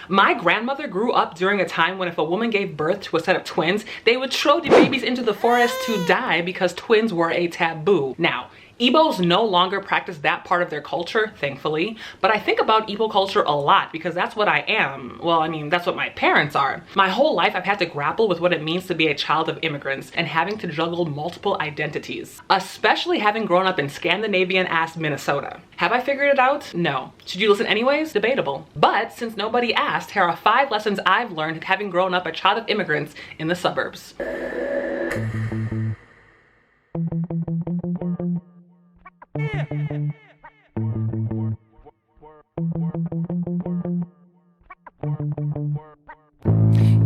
My grandmother grew up during a time when if a woman gave birth to a set of twins, they would throw the babies into the forest to die because twins were a taboo. Now, Igbos no longer practice that part of their culture, thankfully, but I think about Igbo culture a lot because that's what I am. Well, I mean, that's what my parents are. My whole life I've had to grapple with what it means to be a child of immigrants and having to juggle multiple identities, especially having grown up in Scandinavian-ass Minnesota. Have I figured it out? No. Should you listen anyways? Debatable. But since nobody asked, here are 5 lessons I've learned having grown up a child of immigrants in the suburbs.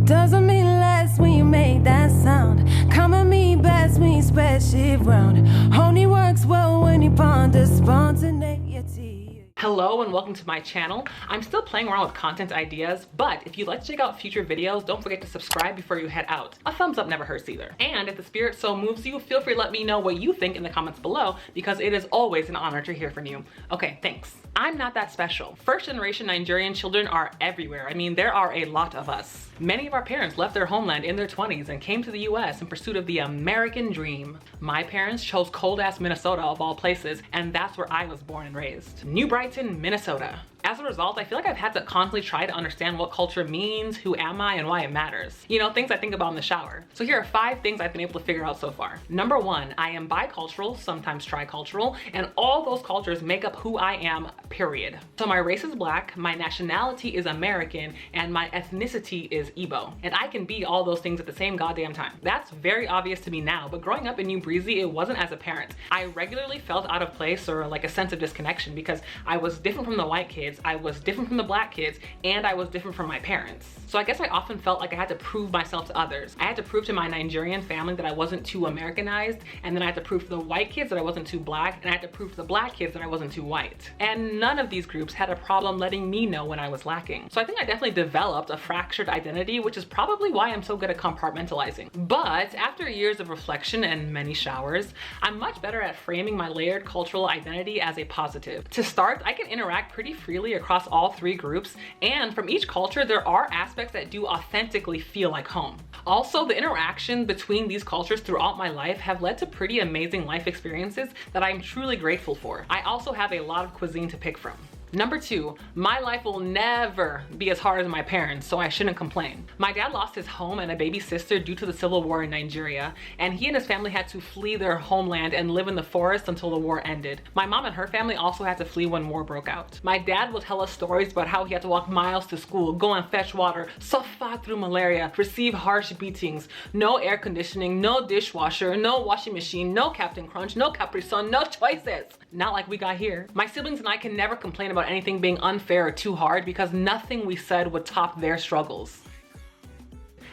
Doesn't mean less when you make that sound. Come at me best when you spread shit round. Only works well when you ponder spontaneity. Hello and welcome to my channel. I'm still playing around with content ideas, but if you'd like to check out future videos, don't forget to subscribe before you head out. A thumbs up never hurts either. And if the spirit so moves you, feel free to let me know what you think in the comments below because it is always an honor to hear from you. Okay, thanks. I'm not that special. First generation Nigerian children are everywhere. I mean, there are a lot of us. Many of our parents left their homeland in their 20s and came to the US in pursuit of the American dream. My parents chose cold-ass Minnesota of all places, and that's where I was born and raised. New Brighton, Minnesota. As a result, I feel like I've had to constantly try to understand what culture means, who am I, and why it matters. You know, things I think about in the shower. So here are 5 things I've been able to figure out so far. Number 1, I am bicultural, sometimes tricultural, and all those cultures make up who I am, period. So my race is Black, my nationality is American, and my ethnicity is Igbo. And I can be all those things at the same goddamn time. That's very obvious to me now, but growing up in New Breezy, it wasn't as apparent. I regularly felt out of place or like a sense of disconnection because I was different from the white kids, I was different from the Black kids, and I was different from my parents. So I guess I often felt like I had to prove myself to others. I had to prove to my Nigerian family that I wasn't too Americanized, and then I had to prove to the white kids that I wasn't too Black, and I had to prove to the Black kids that I wasn't too white. And none of these groups had a problem letting me know when I was lacking. So I think I definitely developed a fractured identity, which is probably why I'm so good at compartmentalizing. But after years of reflection and many showers, I'm much better at framing my layered cultural identity as a positive. To start, I can interact pretty freely across all 3 groups, and from each culture there are aspects that do authentically feel like home. Also, the interaction between these cultures throughout my life have led to pretty amazing life experiences that I'm truly grateful for. I also have a lot of cuisine to pick from. Number 2, my life will never be as hard as my parents, so I shouldn't complain. My dad lost his home and a baby sister due to the civil war in Nigeria, and he and his family had to flee their homeland and live in the forest until the war ended. My mom and her family also had to flee when war broke out. My dad will tell us stories about how he had to walk miles to school, go and fetch water, suffer through malaria, receive harsh beatings, no air conditioning, no dishwasher, no washing machine, no Captain Crunch, no Capri Sun, no choices. Not like we got here. My siblings and I can never complain about anything being unfair or too hard because nothing we said would top their struggles.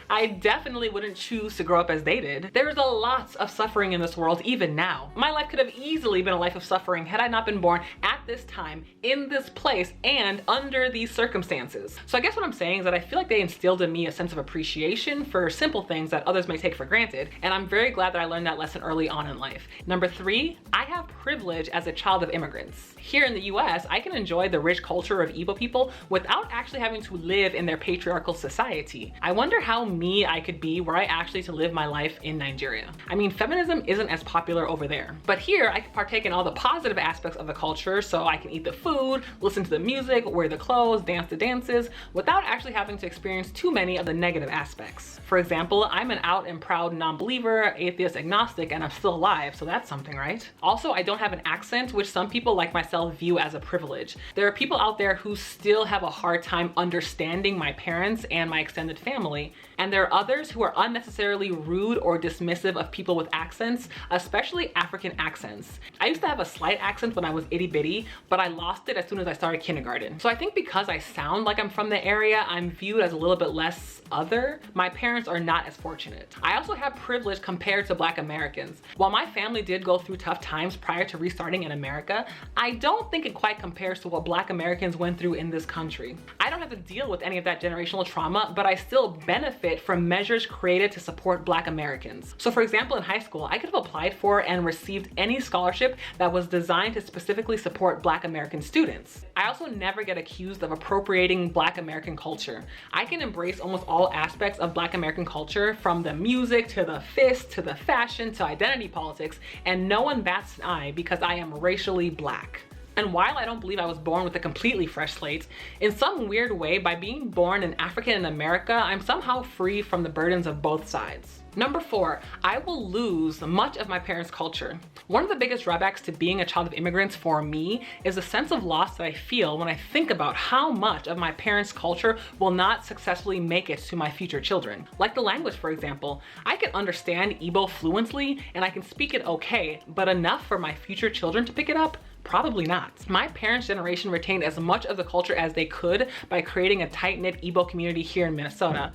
I definitely wouldn't choose to grow up as they did. There's a lot of suffering in this world even now. My life could have easily been a life of suffering had I not been born at this time, in this place, and under these circumstances. So I guess what I'm saying is that I feel like they instilled in me a sense of appreciation for simple things that others may take for granted, and I'm very glad that I learned that lesson early on in life. Number 3, I have privilege as a child of immigrants. Here in the US, I can enjoy the rich culture of Igbo people without actually having to live in their patriarchal society. I wonder how me I could be were I actually to live my life in Nigeria. I mean, feminism isn't as popular over there, but here I can partake in all the positive aspects of the culture, so I can eat the food, listen to the music, wear the clothes, dance the dances, without actually having to experience too many of the negative aspects. For example, I'm an out and proud non-believer, atheist, agnostic, and I'm still alive, so that's something, right? Also, I don't have an accent, which some people like myself view as a privilege. There are people out there who still have a hard time understanding my parents and my extended family, and there are others who are unnecessarily rude or dismissive of people with accents, especially African accents. I used to have a slight accent when I was itty bitty, but I lost it as soon as I started kindergarten. So I think because I sound like I'm from the area, I'm viewed as a little bit less other. My parents are not as fortunate. I also have privilege compared to Black Americans. While my family did go through tough times prior to restarting in America, I don't think it quite compares to what Black Americans went through in this country. I don't have to deal with any of that generational trauma, but I still benefit from measures created to support Black Americans. So for example, in high school, I could have applied for and received any scholarship that was designed to specifically support Black American students. I also never get accused of appropriating Black American culture. I can embrace almost all aspects of Black American culture, from the music to the fist to the fashion to identity politics, and no one bats an eye because I am racially Black. And while I don't believe I was born with a completely fresh slate, in some weird way, by being born an African in America, I'm somehow free from the burdens of both sides. Number 4, I will lose much of my parents' culture. One of the biggest drawbacks to being a child of immigrants for me is the sense of loss that I feel when I think about how much of my parents' culture will not successfully make it to my future children. Like the language, for example. I can understand Igbo fluently and I can speak it okay, but enough for my future children to pick it up? Probably not. My parents' generation retained as much of the culture as they could by creating a tight-knit Igbo community here in Minnesota.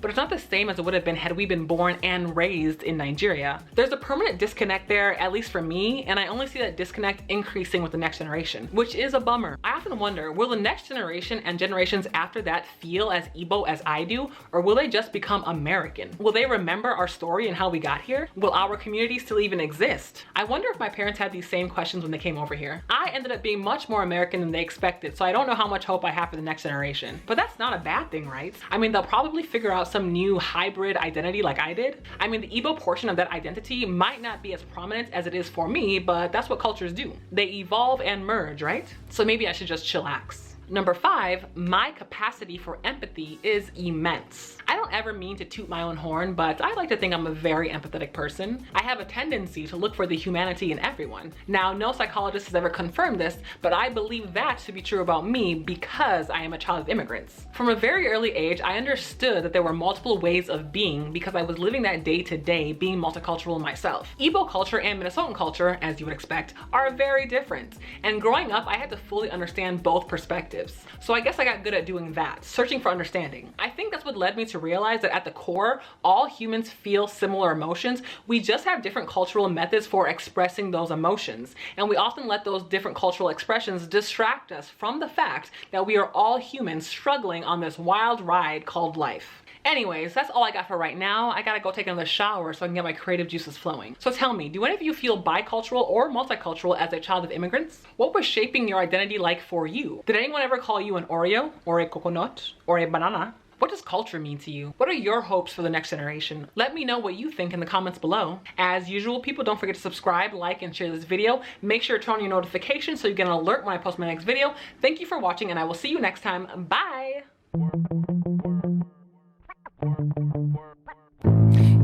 But it's not the same as it would have been had we been born and raised in Nigeria. There's a permanent disconnect there, at least for me, and I only see that disconnect increasing with the next generation, which is a bummer. I often wonder, will the next generation and generations after that feel as Igbo as I do, or will they just become American? Will they remember our story and how we got here? Will our community still even exist? I wonder if my parents had these same questions when they came over here. I ended up being much more American than they expected, so I don't know how much hope I have for the next generation. But that's not a bad thing, right? I mean, they'll probably figure out some new hybrid identity like I did. I mean, the Igbo portion of that identity might not be as prominent as it is for me, but that's what cultures do. They evolve and merge, right? So maybe I should just chillax. Number 5, my capacity for empathy is immense. I don't ever mean to toot my own horn, but I like to think I'm a very empathetic person. I have a tendency to look for the humanity in everyone. Now, no psychologist has ever confirmed this, but I believe that to be true about me because I am a child of immigrants. From a very early age, I understood that there were multiple ways of being because I was living that day to day, being multicultural myself. Igbo culture and Minnesotan culture, as you would expect, are very different. And growing up, I had to fully understand both perspectives. So I guess I got good at doing that, searching for understanding. I think that's what led me to realize that at the core, all humans feel similar emotions. We just have different cultural methods for expressing those emotions. And we often let those different cultural expressions distract us from the fact that we are all humans struggling on this wild ride called life. Anyways, that's all I got for right now. I gotta go take another shower so I can get my creative juices flowing. So tell me, do any of you feel bicultural or multicultural as a child of immigrants? What was shaping your identity like for you? Did anyone ever call you an Oreo or a coconut or a banana? What does culture mean to you? What are your hopes for the next generation? Let me know what you think in the comments below. As usual, people, don't forget to subscribe, like, and share this video. Make sure to turn on your notifications so you get an alert when I post my next video. Thank you for watching, and I will see you next time. Bye!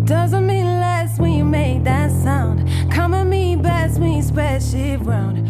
Doesn't mean less when you make that sound. Come at me best when you spread shit round.